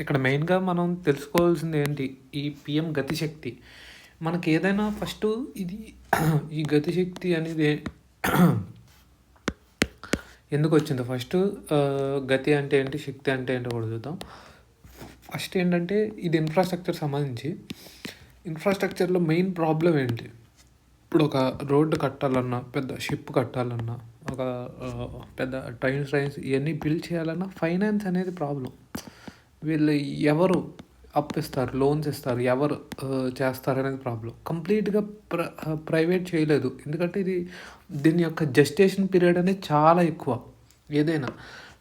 ఇక్కడ మెయిన్‌గా మనం తెలుసుకోవాల్సింది ఏంటి? ఈ పీఎం గతిశక్తి. మనకేదైనా ఫస్టు ఇది ఈ గతిశక్తి అనేది ఎందుకొచ్చిందో ఫస్టు గతి అంటే ఏంటి? శక్తి అంటే ఏంటో కూడా చూద్దాం. ఫస్ట్ ఏంటంటే ఇది ఇన్‌ఫ్రాస్ట్రక్చర్ సంబంధించి. ఇన్‌ఫ్రాస్ట్రక్చర్‌లో మెయిన్ ప్రాబ్లమ్ ఏంటి? ఇప్పుడు ఒక రోడ్డు కట్టాలన్నా, పెద్ద షిప్ కట్టాలన్నా, ఒక పెద్ద ట్రైన్స్ ఇయన్నీ బిల్డ్ చేయాలన్నా ఫైనాన్స్ అనేది ప్రాబ్లమ్. వీళ్ళు ఎవరు అప్పిస్తారు, లోన్స్ ఇస్తారు, ఎవరు చేస్తారనేది ప్రాబ్లం. కంప్లీట్‌గా ప్రైవేట్ చేయలేదు. ఎందుకంటే దీని యొక్క జెస్టేషన్ పీరియడ్ అనేది చాలా ఎక్కువ ఏదైనా.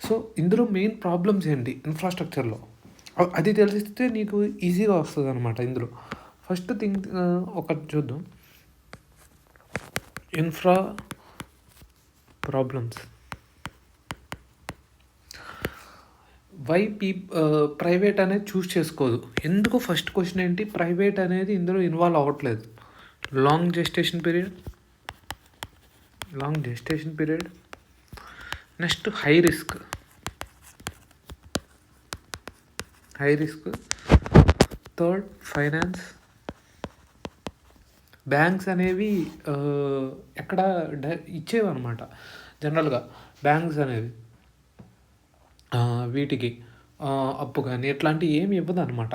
సో, ఇందులో మెయిన్ ప్రాబ్లమ్స్ ఏంటి ఇన్‌ఫ్రాస్ట్రక్చర్‌లో? అది తెలిస్తే నీకు ఈజీగా వస్తదనమాట ఇందులో. ఫస్ట్ థింగ్ ఒకటి చూద్దాం. Infra problems. వై ప్రైవేట్ అనేది చూస్ చేసుకోదు. ఎందుకు ఫస్ట్ క్వశ్చన్ ఏంటి? ప్రైవేట్ అనేది ఇందులో ఇన్వాల్వ్ అవ్వట్లేదు. Long gestation period. Next high risk. Third finance. Banks అనేవి ఎక్కడ ఇచ్చేవన్నమాట జనరల్గా. బ్యాంక్స్ అనేవి వీటికి అప్పు కానీ ఇట్లాంటివి ఏమి ఇవ్వదన్నమాట.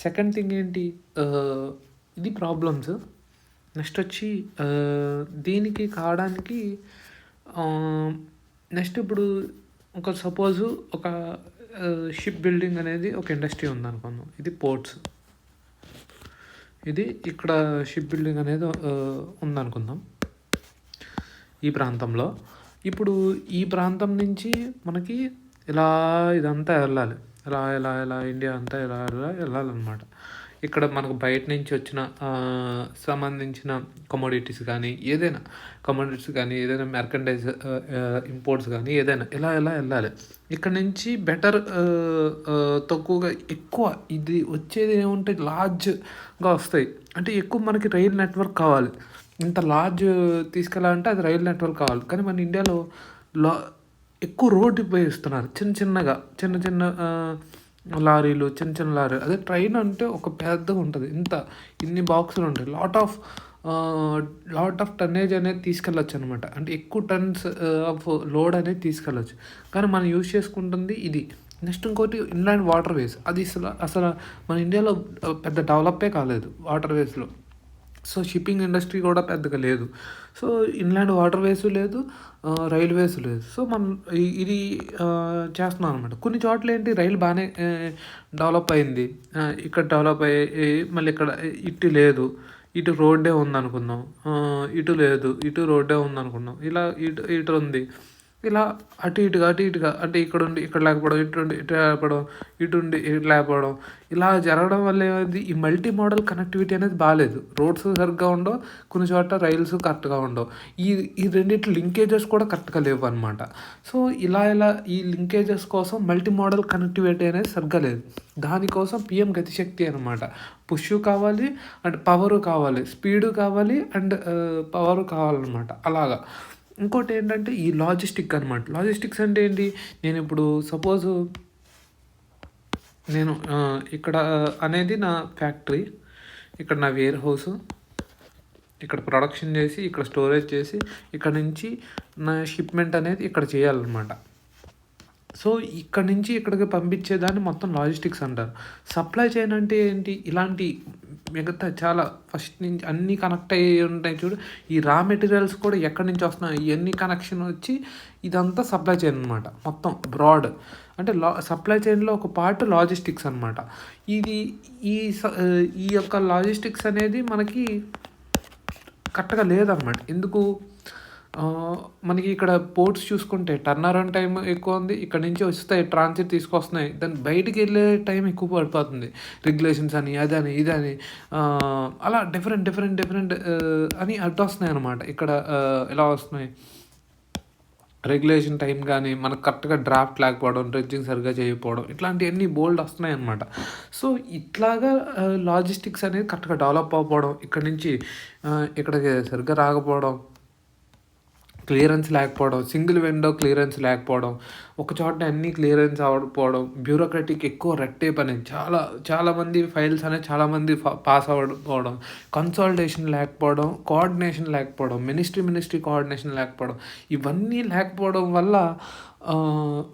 సెకండ్ థింగ్ ఏంటి? ఇది ప్రాబ్లమ్స్. నెక్స్ట్ వచ్చి దీనికి కావడానికి నెక్స్ట్ ఇప్పుడు ఒక సపోజు ఒక షిప్ బిల్డింగ్ అనేది ఒక ఇండస్ట్రీ ఉందనుకుందాం. ఇది పోర్ట్స్. ఇది ఇక్కడ షిప్ బిల్డింగ్ అనేది ఉందనుకుందాం ఈ ప్రాంతంలో. ఇప్పుడు ఈ ప్రాంతం నుంచి మనకి ఇలా ఇదంతా వెళ్ళాలి. ఇలా ఇండియా అంతా ఇలా వెళ్ళాలన్నమాట. ఇక్కడ మనకు బయట నుంచి వచ్చిన సంబంధించిన కమోడిటీస్ కానీ ఏదైనా మెర్కండైజ్ ఇంపోర్ట్స్ కానీ ఏదైనా ఇలా వెళ్ళాలి. ఇక్కడ నుంచి బెటర్ తక్కువగా ఎక్కువ ఇది వచ్చేది ఏముంటాయి, లార్జ్గా వస్తాయి. అంటే ఎక్కువ మనకి రైల్ నెట్వర్క్ కావాలి. ఇంత లార్జ్ తీసుకెళ్ళాలంటే అది రైల్ నెట్వర్క్ కావాలి. కానీ మన ఇండియాలో ఎక్కువ రోడ్డు ఉపయోగిస్తున్నారు. చిన్న లారీలు, చిన్న లారీ. అదే ట్రైన్ అంటే ఒక పెద్దగా ఉంటుంది. ఇన్ని బాక్సులు ఉంటాయి. లాట్ ఆఫ్ టన్నేజ్ అనేది తీసుకెళ్ళచ్చు అనమాట. అంటే ఎక్కువ టన్స్ ఆఫ్ లోడ్ అనేది తీసుకెళ్ళచ్చు. కానీ మనం యూజ్ చేసుకుంటుంది ఇది. నెక్స్ట్ ఇంకోటి ఇన్లాండ్ వాటర్ వేస్. అది అసలు మన ఇండియాలో పెద్ద డెవలపే కాలేదు వాటర్ వేస్లో. సో షిప్పింగ్ ఇండస్ట్రీ కూడా పెద్దగా లేదు. సో ఇన్లాండ్ వాటర్ వేస్ లేదు, రైల్వేస్ లేదు. సో మనం ఇది చేస్తున్నాం అనమాట. కొన్ని చోట్ల ఏంటి రైలు బాగానే డెవలప్ అయింది. ఇక్కడ డెవలప్ అయ్యి మళ్ళీ ఇక్కడ ఇటు లేదు, ఇటు రోడ్డే ఉందనుకుందాం. ఇటు లేదు, ఇటు రోడ్డే ఉందనుకుందాం. ఇలా ఇటు ఉంది. ఇలా అటు ఇటుగా అంటే ఇక్కడ ఉండి ఇక్కడ లేకపోవడం, ఇటు లేకపోవడం, ఇటు లేకపోవడం. ఇలా జరగడం వల్ల ఏమైంది? ఈ మల్టీ మోడల్ కనెక్టివిటీ అనేది బాగాలేదు. రోడ్స్ సరిగ్గా ఉండవు, కొన్ని చోట్ల రైల్స్ కరెక్ట్గా ఉండవు. ఈ రెండింటి లింకేజెస్ కూడా కరెక్ట్గా లేవు అనమాట. సో ఇలా ఈ లింకేజెస్ కోసం మల్టీ మోడల్ కనెక్టివిటీ అనేది సరిగ్గా లేదు. దానికోసం పిఎం గతిశక్తి అనమాట. పుష్ కావాలి అండ్ పవరు కావాలి, స్పీడు కావాలి అండ్ పవరు కావాలన్నమాట. అలాగా. ఇంకోటి ఏంటంటే ఈ లాజిస్టిక్ అనమాట. లాజిస్టిక్స్ అంటే ఏంటి? నేను ఇప్పుడు సపోజు నేను ఇక్కడ అనేది నా ఫ్యాక్టరీ, ఇక్కడ నా వేర్ హౌస్, ఇక్కడ ప్రొడక్షన్ చేసి, ఇక్కడ స్టోరేజ్ చేసి, ఇక్కడ నుంచి నా షిప్మెంట్ అనేది ఇక్కడ చేయాలన్నమాట. సో ఇక్కడ నుంచి ఇక్కడికి పంపించేదాన్ని మొత్తం లాజిస్టిక్స్ అంటారు. సప్లై చైన్ అంటే ఏంటి? ఇలాంటి మిగతా చాలా ఫస్ట్ నుంచి అన్నీ కనెక్ట్ అయ్యి ఉంటాయి చూడు. ఈ రా మెటీరియల్స్ కూడా ఎక్కడి నుంచి వస్తున్నాయి ఇవన్నీ కనెక్షన్ వచ్చి ఇదంతా సప్లై చైన్ అనమాట. మొత్తం బ్రాడ్ అంటే సప్లై చైన్లో ఒక పార్ట్ లాజిస్టిక్స్ అనమాట. ఈ యొక్క లాజిస్టిక్స్ అనేది మనకి కరెక్ట్గా లేదనమాట. ఎందుకు? మనకి ఇక్కడ పోర్ట్స్ చూసుకుంటే టర్న్ అరౌండ్ టైం ఎక్కువ ఉంది. ఇక్కడ నుంచి వస్తాయి, ట్రాన్సిట్ తీసుకొస్తున్నాయి, దాన్ని బయటికి వెళ్ళే టైం ఎక్కువ పడిపోతుంది. రెగ్యులేషన్స్ అని అదని ఇదని అలా డిఫరెంట్ అని అడ్డు వస్తున్నాయి అనమాట. ఇక్కడ ఎలా వస్తున్నాయి? రెగ్యులేషన్ టైం కానీ మనకు కరెక్ట్గా డ్రాఫ్ట్ లేకపోవడం, డ్రెడ్జింగ్ సరిగ్గా చేయకపోవడం, ఇట్లాంటివన్నీ బోల్డ్ వస్తున్నాయి అనమాట. సో ఇట్లాగా లాజిస్టిక్స్ అనేది కరెక్ట్గా డెవలప్ అవ్వకపోవడం, ఇక్కడ నుంచి ఇక్కడికి సరిగ్గా రాకపోవడం, క్లియరెన్స్ లేకపోవడం, సింగిల్ విండో క్లియరెన్స్ లేకపోవడం, ఒక చోట అన్నీ క్లియరెన్స్ అవ్వకపోవడం, బ్యూరోక్రటిక్ ఎక్కువ రెడ్ టేప్ అనేది చాలామంది ఫైల్స్ అనేది చాలామంది పాస్ అవ్వకపోవడం, కన్సాలిడేషన్ లేకపోవడం, కోఆర్డినేషన్ లేకపోవడం, మినిస్ట్రీ కోఆర్డినేషన్ లేకపోవడం, ఇవన్నీ లేకపోవడం వల్ల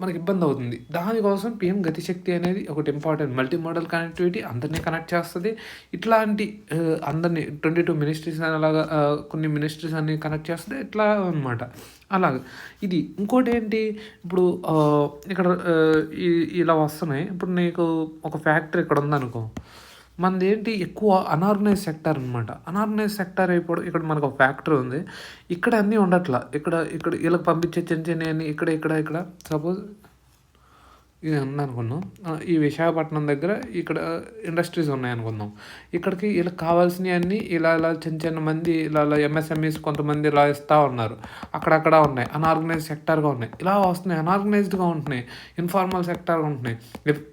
మనకి ఇబ్బంది అవుతుంది. దానికోసం పిఎం గతిశక్తి అనేది ఒకటి ఇంపార్టెంట్. మల్టీ మోడల్ కనెక్టివిటీ అందరినీ కనెక్ట్ చేస్తుంది. ఇట్లాంటి అందరినీ 22 మినిస్ట్రీస్ అలాగా కొన్ని మినిస్ట్రీస్ అన్ని కనెక్ట్ చేస్తుంది ఇట్లా అనమాట. అలాగే ఇది ఇంకోటి ఏంటి, ఇప్పుడు ఇక్కడ ఇలా వస్తున్నాయి. ఇప్పుడు నీకు ఒక ఫ్యాక్టరీ ఇక్కడ ఉందనుకో, మనది ఏంటి ఎక్కువ అనార్గనైజ్ సెక్టర్ అనమాట. అనార్గనైజ్ సెక్టర్ అయిపోవడం, ఇక్కడ మనకు ఒక ఫ్యాక్టరీ ఉంది, ఇక్కడ అన్నీ ఉండట్లా. ఇక్కడ ఇక్కడ వీళ్ళకి పంపించే చిన్న చిన్న అన్నీ ఇక్కడ సపోజ్ ఇది ఉందనుకున్నాం. ఈ విశాఖపట్నం దగ్గర ఇక్కడ ఇండస్ట్రీస్ ఉన్నాయనుకుందాం. ఇక్కడికి వీళ్ళకి కావాల్సినవన్నీ ఇలా చిన్న మంది ఇలా ఎంఎస్ఎంఈస్ కొంతమంది ఇలా ఇస్తూ ఉన్నారు. అక్కడక్కడ ఉన్నాయి, అనార్గనైజ్ సెక్టార్గా ఉన్నాయి. ఇలా వస్తున్నాయి, అనార్గనైజ్డ్గా ఉంటున్నాయి, ఇన్ఫార్మల్ సెక్టార్గా ఉంటున్నాయి.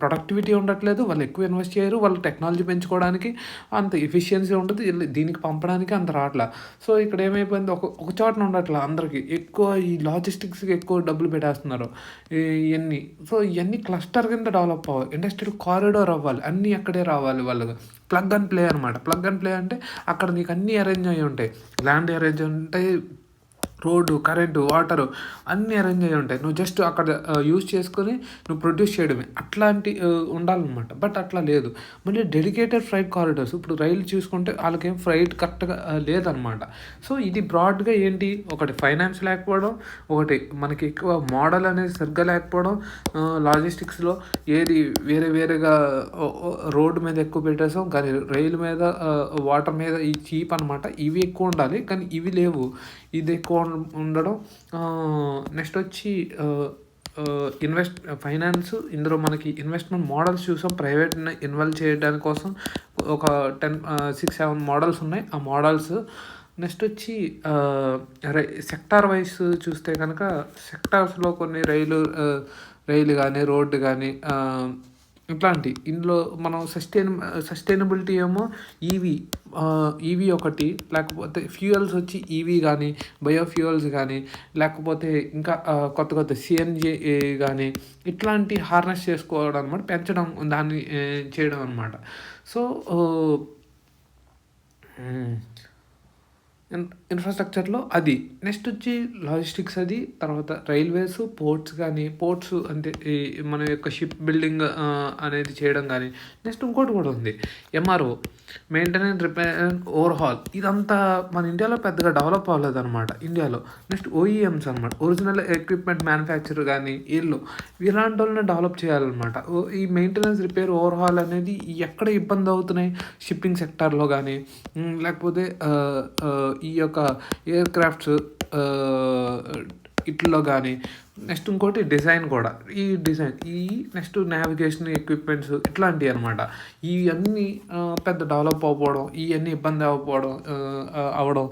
ప్రొడక్టివిటీ ఉండట్లేదు, వాళ్ళు ఎక్కువ ఇన్వెస్ట్ చేయరు, వాళ్ళు టెక్నాలజీ పెంచుకోవడానికి అంత ఎఫిషియన్సీ ఉండదు, దీనికి పంపడానికి అంత రావట్లా. సో ఇక్కడ ఏమైపోయింది, ఒక చోటన ఉండట్లా, అందరికీ ఎక్కువ ఈ లాజిస్టిక్స్కి ఎక్కువ డబ్బులు పెట్టేస్తున్నారు ఇవన్నీ. సో ఇవన్నీ క్లస్టర్ కింద డెవలప్ అవ్వాలి, ఇండస్ట్రియల్ కారిడార్ అవ్వాలి, అన్నీ అక్కడే రావాలి వాళ్ళకి. ప్లగ్ అండ్ ప్లే అనమాట. ప్లగ్ అండ్ ప్లే అంటే అక్కడ నీకు అన్నీ అరేంజ్ అయ్యి ఉంటాయి, ల్యాండ్ అరేంజ్ ఉంటాయి, రోడ్డు, కరెంటు, వాటరు అన్నీ అరేంజ్ అయ్యి ఉంటాయి. నువ్వు జస్ట్ అక్కడ యూజ్ చేసుకొని నువ్వు ప్రొడ్యూస్ చేయడమే, అట్లాంటి ఉండాలన్నమాట. బట్ అట్లా లేదు. మళ్ళీ డెడికేటెడ్ ఫ్రైట్ కారిడార్స్. ఇప్పుడు రైలు చూసుకుంటే వాళ్ళకేం ఫ్రైట్ కరెక్ట్గా లేదనమాట. సో ఇది బ్రాడ్గా ఏంటి, ఒకటి ఫైనాన్స్ లేకపోవడం, ఒకటి మనకి ఎక్కువ మోడల్ అనేది సరిగ్గా లేకపోవడం, లాజిస్టిక్స్లో ఏది వేరేగా రోడ్డు మీద ఎక్కువ పెట్టేసాం, కానీ రైలు మీద, వాటర్ మీద ఈ చీప్ అనమాట. ఇవి ఎక్కువ ఉండాలి, కానీ ఇవి లేవు, ఇది ఎక్కువ ఉండడం. నెక్స్ట్ వచ్చి ఫైనాన్స్. ఇందులో మనకి ఇన్వెస్ట్మెంట్ మోడల్స్ చూసాం. ప్రైవేట్ని ఇన్వాల్వ్ చేయడానికి కోసం ఒక 6-7 మోడల్స్ ఉన్నాయి. ఆ మోడల్స్ నెక్స్ట్ వచ్చి సెక్టార్ వైజ్ చూస్తే కనుక సెక్టార్స్లో కొన్ని రైలు కానీ, రోడ్డు కానీ, ఇట్లాంటి ఇందులో మనం సస్టైనబిలిటీ ఏమో ఈవీ ఒకటి, లేకపోతే ఫ్యూయల్స్ వచ్చి ఈవీ కానీ, బయోఫ్యూయల్స్ కానీ, లేకపోతే ఇంకా కొత్త సిఎన్జి కానీ, ఇట్లాంటి హార్నెస్ చేసుకోవడం అనమాట, పెంచడం, దాన్ని చేయడం అనమాట. సో ఇన్ఫ్రాస్ట్రక్చర్లో అది. నెక్స్ట్ వచ్చి లాజిస్టిక్స్, అది తర్వాత రైల్వేస్, పోర్ట్స్ అంటే ఈ మన యొక్క షిప్ బిల్డింగ్ అనేది చేయడం కానీ. నెక్స్ట్ ఇంకోటి కూడా ఉంది, MRO, maintenance, repair and overhaul. ఇదంతా మన ఇండియాలో పెద్దగా డెవలప్ అవ్వలేదు అనమాట ఇండియాలో. నెక్స్ట్ ఓఈఎమ్స్ అనమాట, ఒరిజినల్ ఎక్విప్మెంట్ మ్యానుఫ్యాక్చర్ కానీ, ఇలాంటి వాళ్ళని డెవలప్ చేయాలన్నమాట. ఈ మెయింటెనెన్స్, రిపేర్, ఓవర్హాల్ అనేది ఎక్కడ ఇబ్బంది అవుతున్నాయి, షిప్పింగ్ సెక్టార్లో కానీ, లేకపోతే ఈ యొక్క ఎయిర్ క్రాఫ్ట్స్ ఇట్లో కానీ. నెక్స్ట్ ఇంకోటి డిజైన్ కూడా, నెక్స్ట్ నావిగేషన్ ఎక్విప్మెంట్స్ ఇట్లాంటివి అనమాట. ఇవన్నీ పెద్ద డెవలప్ అవ్వకపోవడం, ఇవన్నీ ఇబ్బంది అవ్వడం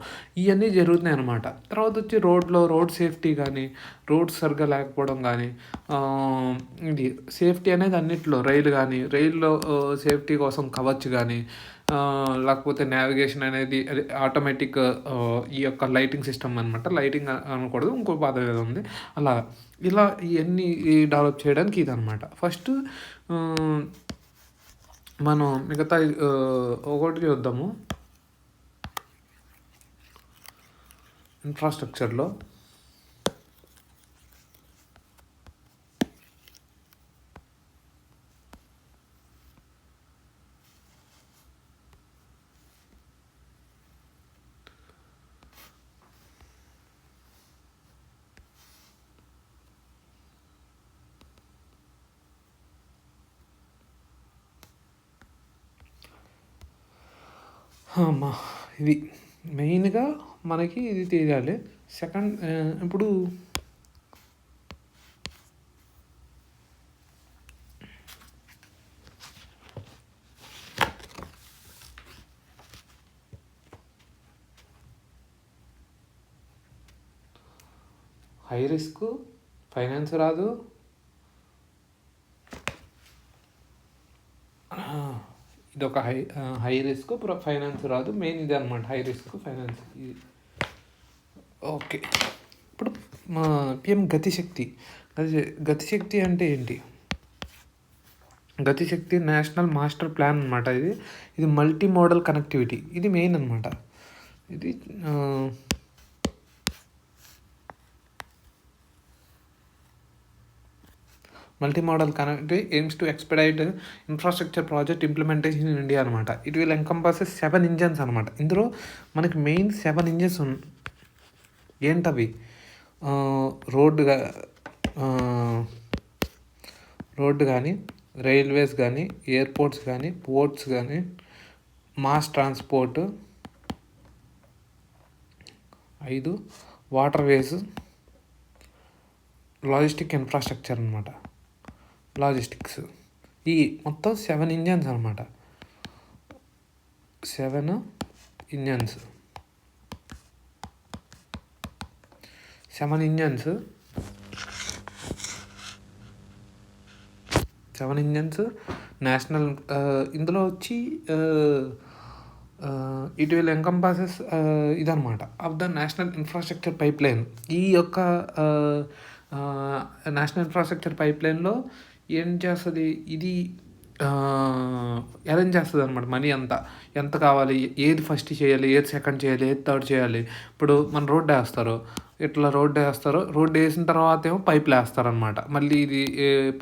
ఇవన్నీ జరుగుతున్నాయి అనమాట. తర్వాత వచ్చి రోడ్ సేఫ్టీ కానీ, రోడ్స్ సరిగ్గా లేకపోవడం కానీ. ఇది సేఫ్టీ అనేది అన్నిట్లో, రైల్లో సేఫ్టీ కోసం కవచ్ కానీ, లేకపోతే నావిగేషన్ అనేది ఆటోమేటిక్, ఈ యొక్క లైటింగ్ సిస్టమ్ అనమాట. లైటింగ్ అనకూడదు, ఇంకో పదం ఏదో ఉంది అలా. ఇలా ఇవన్నీ డెవలప్ చేయడానికి ఇదనమాట. ఫస్ట్ మనం మిగతా ఒకటి చూద్దాము ఇన్ఫ్రాస్ట్రక్చర్లో. ఇది మెయిన్గా మనకి ఇది తెలియాలి. సెకండ్, ఇప్పుడు హై రిస్క్, ఫైనాన్స్ రాదు, ఇది ఒక హై రిస్క్, ఫైనాన్స్ రాదు. మెయిన్ ఇది అనమాట, high risk, finance. Okay, PM Gatishakti. Gatishakti అంటే ఏంటి? గతిశక్తి నేషనల్ మాస్టర్ ప్లాన్ అనమాట. ఇది మల్టీ మోడల్ కనెక్టివిటీ, ఇది మెయిన్ అనమాట. ఇది multi modal connectivity aims to expedite infrastructure project implementation in India అనమాట. ఇట్ విల్ ఎంకంపాసెస్ 7 ఇంజన్స్ అనమాట. ఇందులో మనకి మెయిన్ 7 ఇంజన్స్ ఏంటవి? రోడ్డు కానీ, రైల్వేస్ కానీ, ఎయిర్పోర్ట్స్ కానీ, పోర్ట్స్ కానీ, mass transport, 5 waterways, logistic infrastructure అనమాట. లాజిస్టిక్స్ ఈ మొత్తం 7 ఇంజన్స్ అనమాట. 7 ఇంజన్స్ 7 ఇంజన్స్ నేషనల్. ఇందులో వచ్చి ఇట్ విల్ ఎంకంపాసెస్ ఇదనమాట of the national infrastructure pipe line. ఈ యొక్క నేషనల్ ఇన్ఫ్రాస్ట్రక్చర్ పైప్ లైన్లో ఏం చేస్తుంది? ఇది అరేంజ్ చేస్తుంది అనమాట. మనీ అంతా ఎంత కావాలి, ఏది ఫస్ట్ చేయాలి, ఏది సెకండ్ చేయాలి, ఏది థర్డ్ చేయాలి. ఇప్పుడు మన రోడ్డు వేస్తారు, రోడ్డు వేసిన తర్వాత ఏమో పైపులు వేస్తారనమాట. మళ్ళీ ఇది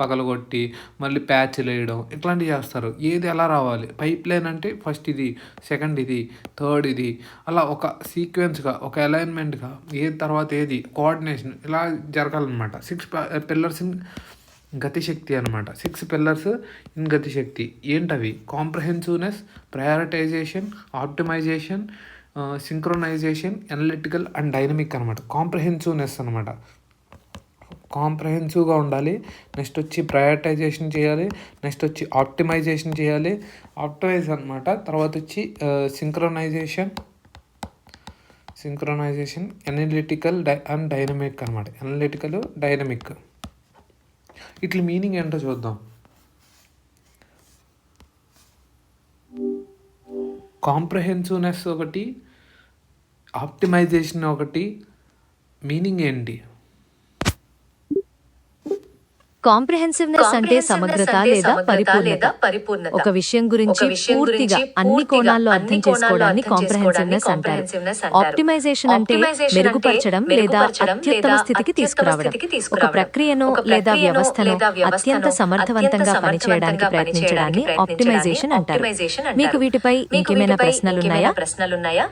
పగలగొట్టి మళ్ళీ ప్యాచ్లు వేయడం ఇట్లాంటివి చేస్తారు. ఏది ఎలా రావాలి, పైప్ లైన్ అంటే ఫస్ట్ ఇది, సెకండ్ ఇది, థర్డ్ ఇది, అలా ఒక సీక్వెన్స్గా, ఒక అలైన్మెంట్గా ఏది తర్వాత ఏది కోఆర్డినేషన్ ఇలా జరగాలన్నమాట. 6 పిల్లర్స్ ఇన్ గతిశక్తి అనమాట. 6 పిల్లర్స్ ఇన్ గతిశక్తి ఏంటవి? Comprehensiveness, prioritisation, optimisation, synchronisation, analytical and dynamic అనమాట. కాంప్రహెన్సివ్నెస్ అనమాట, కాంప్రహెన్సివ్గా ఉండాలి. నెక్స్ట్ వచ్చి ప్రయారిటైజేషన్ చేయాలి. నెక్స్ట్ వచ్చి ఆప్టిమైజేషన్ చేయాలి, ఆప్టిమైజ్ అనమాట. తర్వాత వచ్చి సింక్రోనైజేషన్, అనలిటికల్ అండ్ డైనమిక్ అనమాట. Analytical, dynamic. ఇట్లా మీనింగ్ ఏంటో చూద్దాం. కాంప్రహెన్సివ్నెస్ ఒకటి, ఆప్టిమైజేషన్ ఒకటి. మీనింగ్ ఏంటి? కాంప్రహెన్సివ్నెస్ అంటే సమగ్రత లేదా పరిపూర్ణత. ఒక విషయం గురించి పూర్తిగా అన్ని కోణాల్లో అర్థం చేసుకోవడాన్ని కాంప్రహెన్సివ్నెస్ అంటారు. ఆప్టిమైజేషన్ అంటే మెరుగుపరచడం లేదా అత్యుత్తమ స్థితికి తీసుకురావడం. ఒక ప్రక్రియను లేదా వ్యవస్థను అత్యంత సమర్థవంతంగా పనిచేయడానికి ప్రయత్నించడాన్ని ఆప్టిమైజేషన్ అంటారు. మీకు వీటిపై ఇంకేమైనా ప్రశ్నలున్నాయా?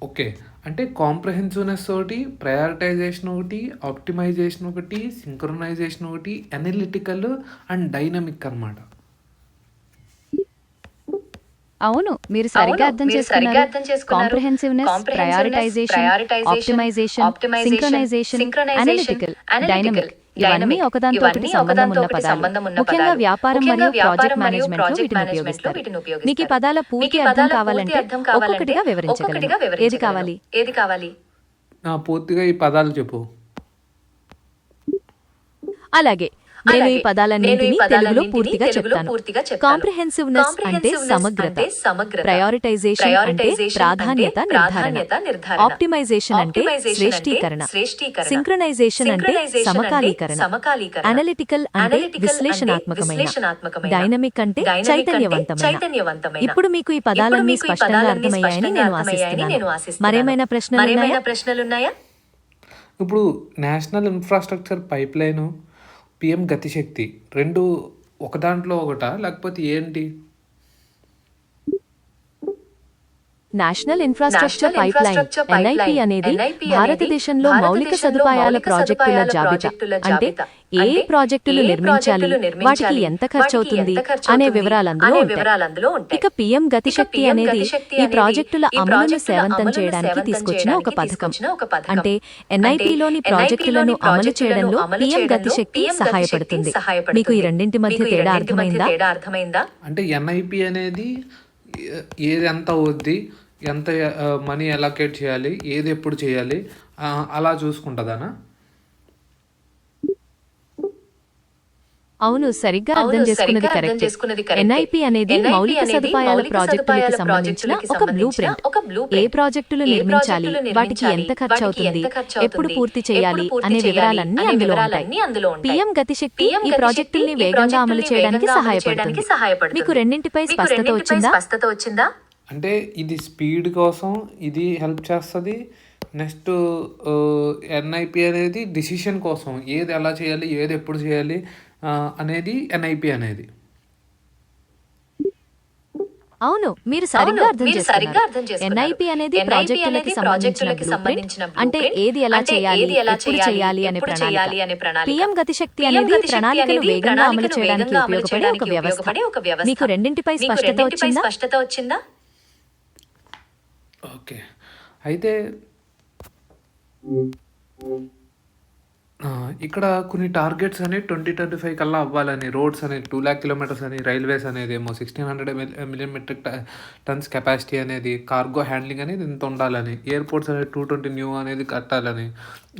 ఓకే, అంటే కాంప్రహెన్సివ్నెస్ ఒకటి, ప్రయారిటైజేషన్ ఒకటి, ఆప్టిమైజేషన్ ఒకటి, సింక్రొనైజేషన్ ఒకటి, అనలిటికల్ అండ్ డైనమిక్ అనమాట. అవును, మీరు సరిగ్గా అర్థం చేసుకున్నారు. Comprehensiveness, prioritisation, optimisation, synchronisation, analytical, dynamic ఇవన్నీ ఒకదానితో ఒకటి సంబంధం ఉన్న పదాలు. ముఖ్యంగా వ్యాపారం మరియు ప్రాజెక్ట్ మేనేజ్మెంట్ లో వీటిని ఉపయోగిస్తారు. మీకు ఈ పదాల పూర్తి అర్థం కావాలంటే ఒక్కొక్కటిగా వివరించగలను. ఏది కావాలి? పూర్తిగా ఈ పదాలు చెప్పు. అలాగే, నేను ఈ పదాలన్నింటినీ తెలుగులో పూర్తిగా చెప్తాను. కాంప్రహెన్సివ్నెస్ అంటే సమగ్రత, ప్రయారిటైజేషన్ అంటే ప్రాధాన్యత నిర్ధారణ, ఆప్టిమైజేషన్ అంటే శ్రేష్ఠీకరణ, సింక్రొనైజేషన్ అంటే సమకాలీకరణ, అనలిటికల్ అంటే విశ్లేషణాత్మకమైన, డైనమిక్ అంటే చైతన్యవంతమైన. ఇప్పుడు మీకు ఈ పదాలన్నీ స్పష్టంగా అర్థమయ్యాయని నేను ఆశిస్తున్నాను. మరేమైనా ప్రశ్నలున్నాయా? ఇప్పుడు national infrastructure pipeline, PM Gati Shakti రెండు ఒక దాంట్లో ఒకటా, లేకపోతే ఏంటి? National infrastructure pipeline NIP అనేది భారతదేశంలో మౌలిక సదుపాయాల ప్రాజెక్టుల జాబితా. అంటే ఏ ప్రాజెక్టులు నిర్మించాలి, వాటికి ఎంత ఖర్చవుతుంది అనే వివరాలు అందులో ఉంటాయి. ఇక పిఎం గతిశక్తి అనేది ఈ ప్రాజెక్టుల అమలును సేవంతం చేయడానికి తీసుకొచ్చిన ఒక పథకం. అంటే ఎన్ఐపిలోని ప్రాజెక్టులను అమలు చేయడంలో పిఎం గతిశక్తి సహాయపడుతుంది. మీకు ఈ రెండింటి మధ్య తేడా అర్థమైందా? అంటే ఎన్ఐపి అనేది ఏది ఎంత అవుద్ది, ఎంత మనీ అలొకేట్ చేయాలి, ఏది ఎప్పుడు చేయాలి, అలా చూసుకుంటుందనా? అవును, సరిగ్గా అర్థం చేసుకున్నది కరెక్టే. ఎన్ఐపి అనేది మౌలిక సదుపాయాల ప్రాజెక్టులకి సంబంధించిన ఒక బ్లూ ప్రింట్. ఏ ప్రాజెక్టులు నిర్మించాలి, వాటికి ఎంత ఖర్చవుతుంది, ఎప్పుడు పూర్తి చేయాలి అనే వివరాలన్నీ అందులో ఉంటాయి. పీఎం గతిశక్తి ఈ ప్రాజెక్టుల్ని వేగంగా అమలు చేయడానికి సహాయపడుతుంది. మీకు రెండింటిపై స్పష్టత వచ్చిందా? అంటే ఇది స్పీడ్ కోసం ఇది హెల్ప్ చేస్తుంది. నెక్స్ట్ ఎన్ఐపి అనేది డిసిషన్ కోసం, ఏది ఎలా చేయాలి, ఏది ఎప్పుడు చేయాలి అనేది ఎన్ఐపి అనేది. అవును, మీరు సరిగ్గా అర్థం చేసుకున్నారు. ఎన్ఐపి అనేది ప్రాజెక్టులకి సంబంధించిన బ్లూ ప్రింట్. అంటే ఏది ఎలా చేయాలి, ఎప్పుడు చేయాలి అనే ప్రణాళిక. పీఎం గతిశక్తి అనేది ప్రణాళికను వేగంగా అమలు చేయడానికి ఉపయోగపడే ఒక వ్యవస్థ. మీకు రెండింటిపై స్పష్టత వచ్చిందా? ఓకే, అయితే ఇక్కడ కొన్ని టార్గెట్స్ అనేవి 2025 కల్లా అవ్వాలని, రోడ్స్ అనేది 2 lakh kilometers అని, రైల్వేస్ అనేది ఏమో 1600 million metric tons కెపాసిటీ అనేది, కార్గో హ్యాండ్లింగ్ అనేది ఇంత ఉండాలని, ఎయిర్పోర్ట్స్ అనేది 220 న్యూ అనేది కట్టాలని,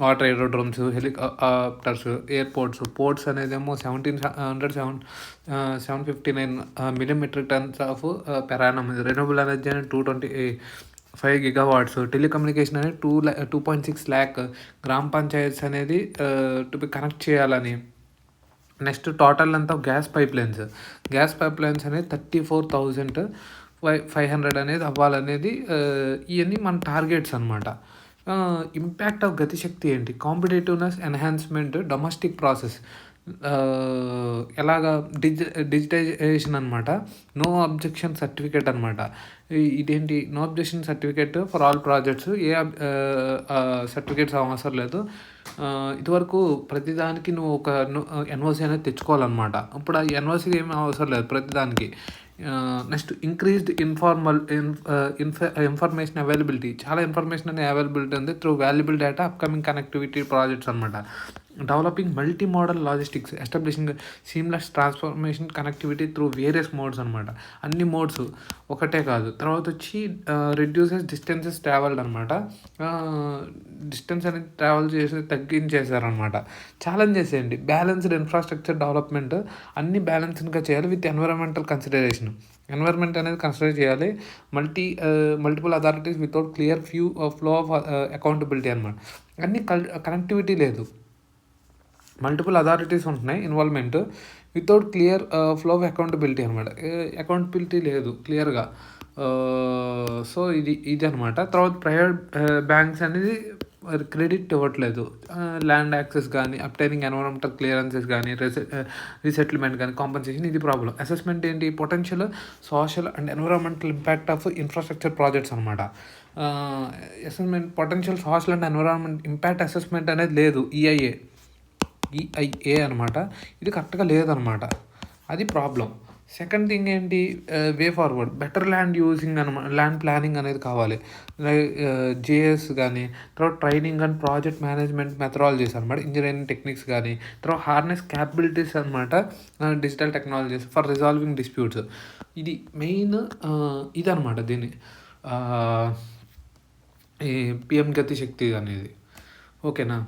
water aerodromes, helicopters, airports, ports అనేది ఏమో 759 million metric tons of per Yanam, renewable energy అనేది 225 gigawatts, టెలికమ్యూనికేషన్ అనేది 2.6 lakh గ్రామ పంచాయత్స్ అనేది టు బి కనెక్ట్ చేయాలని. నెక్స్ట్ టోటల్ అంతా గ్యాస్ పైప్ లైన్స్ అనేది 34,500 అనేది అవ్వాలనేది. ఇవన్నీ మన టార్గెట్స్ అనమాట. ఇంపాక్ట్ ఆఫ్ గతిశక్తి ఏంటి? కాంపిటేటివ్నెస్ ఎన్హాన్స్మెంట్, డొమెస్టిక్ ప్రాసెస్, ఎలాగా డిజిటైజేషన్ అనమాట, నో అబ్జెక్షన్ సర్టిఫికేట్ అనమాట. ఇదేంటి no objection certificate for all projects, ఏ సర్టిఫికేట్స్ అవసరం లేదు. ఇదివరకు ప్రతిదానికి నువ్వు ఒక ఎన్ఓసి అనేది తెచ్చుకోవాలన్నమాట. ఇప్పుడు ఆ ఎన్ఓసి ఏమీ అవసరం లేదు ప్రతిదానికి. నెక్స్ట్ ఇంక్రీజ్డ్ ఇన్ఫర్మేషన్ అవైలబిలిటీ, చాలా ఇన్ఫర్మేషన్ అనేది అవైలబిలిటీ ఉంది through valuable data, upcoming connectivity projects అనమాట. Developing multi modal logistics, establishing seamless transformation connectivity through various modes అనమాట. అన్ని మోడ్స్ ఒకటే కాదు. తర్వాత వచ్చి రిడ్యూసెస్ డిస్టెన్సెస్ ట్రావెల్డ్ అనమాట. డిస్టెన్స్ అనేది ట్రావెల్ చేసి తగ్గించేశారనమాట. ఛాలెంజెస్ ఏంటి? బ్యాలెన్స్డ్ ఇన్ఫ్రాస్ట్రక్చర్ డెవలప్మెంట్, అన్ని బ్యాలెన్స్డ్గా చేయాలి విత్ ఎన్విరాన్మెంటల్ కన్సిడరేషన్. ఎన్విరాన్మెంట్ అనేది కన్సిడర్ చేయాలి. Multiple authorities without clear flow of accountability అనమాట. అన్ని కనెక్టివిటీ లేదు, మల్టిపుల్ అథారిటీస్ ఉంటున్నాయి involvement, without clear flow of accountability అనమాట. అకౌంటబిలిటీ లేదు క్లియర్గా. సో ఇది అనమాట. తర్వాత ప్రైవేట్ బ్యాంక్స్ అనేది క్రెడిట్ ఇవ్వట్లేదు. ల్యాండ్ యాక్సెస్ కానీ, అప్టైనింగ్ ఎన్విరాన్మెంటల్ క్లియరెన్సెస్ కానీ, రీసెటిల్మెంట్ కానీ, కాంపన్సేషన్, ఇది ప్రాబ్లం. అసెస్మెంట్ ఏంటి? Potential social and environmental impact of infrastructure projects అనమాట. Assessment potential social and environment impact assessment అనేది లేదు. ఈఐఏ అనమాట. ఇది కరెక్ట్గా లేదనమాట, అది ప్రాబ్లం. సెకండ్ థింగ్ ఏంటి? Way forward, better land using అనమాట. ల్యాండ్ ప్లానింగ్ అనేది కావాలి, జేఎస్ కానీ, తర్వాత training and project management methodologies అనమాట, ఇంజనీరింగ్ టెక్నిక్స్ కానీ, తర్వాత హార్నెస్ క్యాపబిలిటీస్ అనమాట, digital technologies for resolving disputes. ఇది మెయిన్ ఇదనమాట దీన్ని ఈ పిఎం గతిశక్తి అనేది. ఓకేనా?